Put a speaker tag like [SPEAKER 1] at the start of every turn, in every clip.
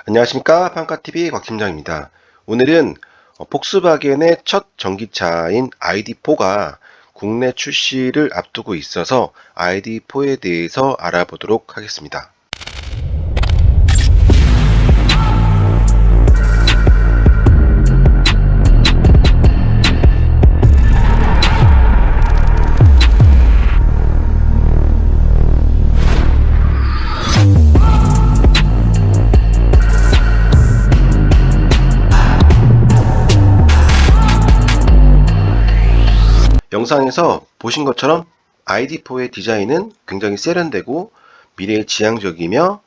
[SPEAKER 1] 안녕하십니까, 평가TV 곽팀장입니다. 오늘은 폭스바겐의 첫 전기차인 ID4가 국내 출시를 앞두고 있어서 ID4에 대해서 알아보도록 하겠습니다. 영상에서 보신 것처럼 ID4의 디자인은 굉장히 세련되고 미래지향적이며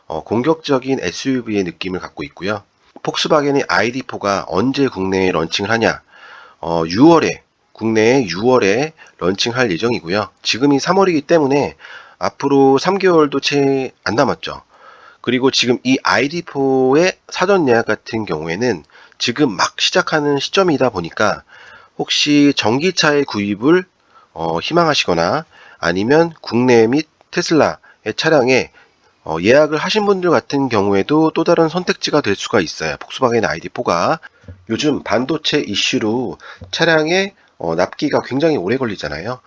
[SPEAKER 1] 공격적인 SUV의 느낌을 갖고 있고요. 폭스바겐의 ID4가 언제 국내에 런칭을 하냐? 6월에 국내에 6월에 런칭할 예정이고요. 지금이 3월이기 때문에 앞으로 3개월도 채 안 남았죠. 그리고 지금 이 ID4의 사전 예약 같은 경우에는 지금 막 시작하는 시점이다 보니까 혹시 전기차의 구입을 희망하시거나 아니면 국내 및 테슬라의 차량에 예약을 하신 분들 같은 경우에도 또 다른 선택지가 될 수가 있어요. 폭스바겐 ID4가 요즘 반도체 이슈로 차량의 납기가 굉장히 오래 걸리잖아요.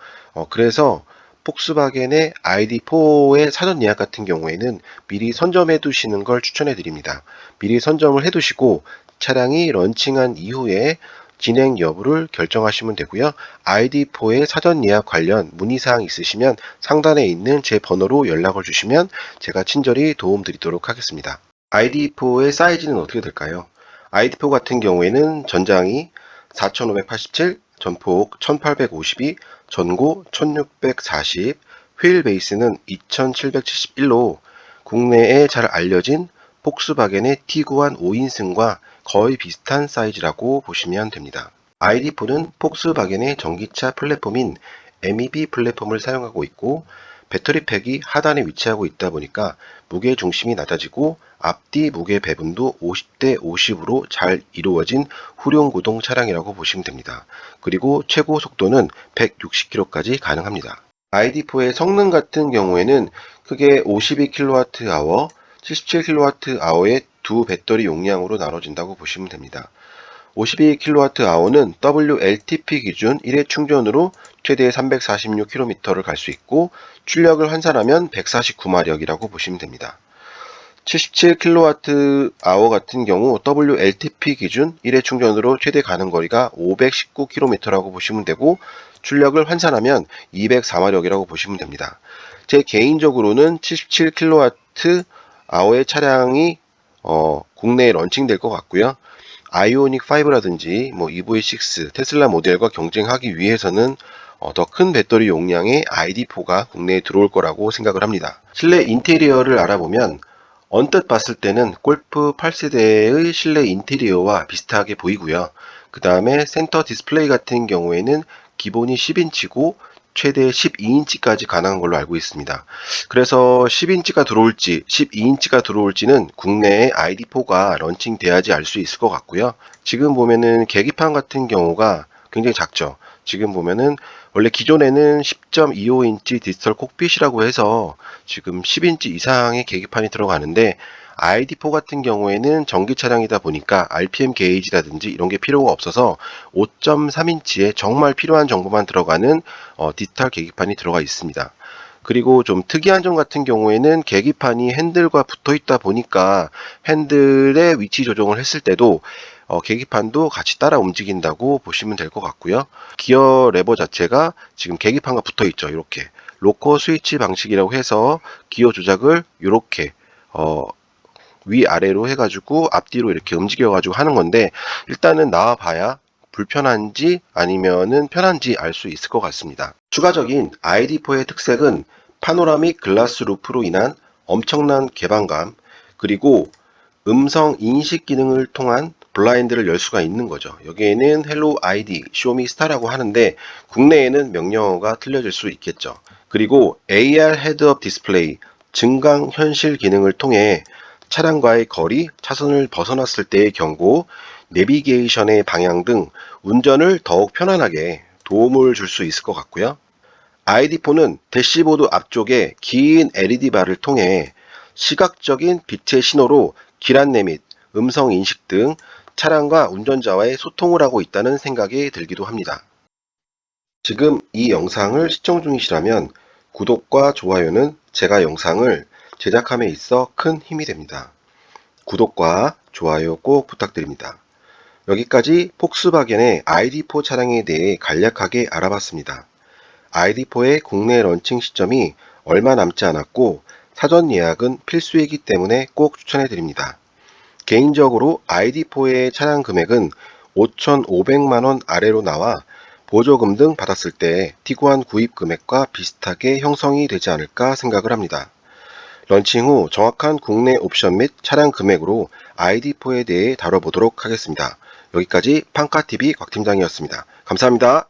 [SPEAKER 1] 그래서 폭스바겐의 ID4의 사전 예약 같은 경우에는 미리 선점해 두시는 걸 추천해 드립니다. 미리 선점을 해 두시고 차량이 런칭한 이후에 진행 여부를 결정하시면 되고요. ID4의 사전 예약 관련 문의사항 있으시면 상단에 있는 제 번호로 연락을 주시면 제가 친절히 도움 드리도록 하겠습니다. ID4의 사이즈는 어떻게 될까요? ID4 같은 경우에는 전장이 4587, 전폭 1852, 전고 1640, 휠 베이스는 2771로 국내에 잘 알려진 폭스바겐의 티구안 5인승과 거의 비슷한 사이즈라고 보시면 됩니다. ID4는 폭스바겐의 전기차 플랫폼인 MEB 플랫폼을 사용하고 있고 배터리팩이 하단에 위치하고 있다 보니까 무게 중심이 낮아지고 앞뒤 무게 배분도 50대 50으로 잘 이루어진 후륜 구동 차량이라고 보시면 됩니다. 그리고 최고 속도는 160km까지 가능합니다. ID4의 성능 같은 경우에는 크게 52kWh, 77kWh의 두 배터리 용량으로 나눠진다고 보시면 됩니다. 52kWh는 WLTP 기준 1회 충전으로 최대 346km를 갈 수 있고 출력을 환산하면 149마력이라고 보시면 됩니다. 77kWh 같은 경우 WLTP 기준 1회 충전으로 최대 가는 거리가 519km라고 보시면 되고 출력을 환산하면 204마력이라고 보시면 됩니다. 제 개인적으로는 77kWh의 차량이 국내에 런칭될 것 같고요. 아이오닉 5라든지 EV6 테슬라 모델과 경쟁하기 위해서는 더 큰 배터리 용량의 ID4가 국내에 들어올 거라고 생각을 합니다. 실내 인테리어를 알아보면 언뜻 봤을 때는 골프 8세대의 실내 인테리어와 비슷하게 보이고요. 그 다음에 센터 디스플레이 같은 경우에는 기본이 10인치고 최대 12인치까지 가능한 걸로 알고 있습니다. 그래서 10인치가 들어올지 12인치가 들어올지는 국내에 ID4가 런칭돼야지 알 수 있을 것 같고요. 지금 보면은 계기판 같은 경우가 굉장히 작죠. 지금 보면은 원래 기존에는 10.25인치 디지털 콕핏이라고 해서 지금 10인치 이상의 계기판이 들어가는데 ID4 같은 경우에는 전기 차량이다 보니까 RPM 게이지라든지 이런 게 필요가 없어서 5.3인치에 정말 필요한 정보만 들어가는 디지털 계기판이 들어가 있습니다. 그리고 좀 특이한 점 같은 경우에는 계기판이 핸들과 붙어 있다 보니까 핸들의 위치 조정을 했을 때도 계기판도 같이 따라 움직인다고 보시면 될 것 같고요. 기어 레버 자체가 지금 계기판과 붙어 있죠. 이렇게 로커 스위치 방식이라고 해서 기어 조작을 이렇게 위아래로 해가지고 앞뒤로 이렇게 움직여가지고 하는 건데 일단은 나와봐야 불편한지 아니면은 편한지 알 수 있을 것 같습니다. 추가적인 ID4의 특색은 파노라믹 글라스 루프로 인한 엄청난 개방감 그리고 음성 인식 기능을 통한 블라인드를 열 수가 있는 거죠. 여기에는 헬로 아이디, 쇼미 스타라고 하는데 국내에는 명령어가 틀려질 수 있겠죠. 그리고 AR 헤드업 디스플레이, 증강 현실 기능을 통해 차량과의 거리, 차선을 벗어났을 때의 경고, 내비게이션의 방향 등 운전을 더욱 편안하게 도움을 줄 수 있을 것 같고요. ID4는 대시보드 앞쪽에 긴 LED 바를 통해 시각적인 빛의 신호로 길 안내 및 음성 인식 등 차량과 운전자와의 소통을 하고 있다는 생각이 들기도 합니다. 지금 이 영상을 시청 중이시라면 구독과 좋아요는 제가 영상을 제작함에 있어 큰 힘이 됩니다. 구독과 좋아요 꼭 부탁드립니다. 여기까지 폭스바겐의 ID4 차량에 대해 간략하게 알아봤습니다. ID4의 국내 런칭 시점이 얼마 남지 않았고 사전 예약은 필수이기 때문에 꼭 추천해드립니다. 개인적으로 ID4의 차량 금액은 5,500만원 아래로 나와 보조금 등 받았을 때 티구안 구입 금액과 비슷하게 형성이 되지 않을까 생각을 합니다. 런칭 후 정확한 국내 옵션 및 차량 금액으로 ID4에 대해 다뤄보도록 하겠습니다. 여기까지 판카TV 곽팀장이었습니다. 감사합니다.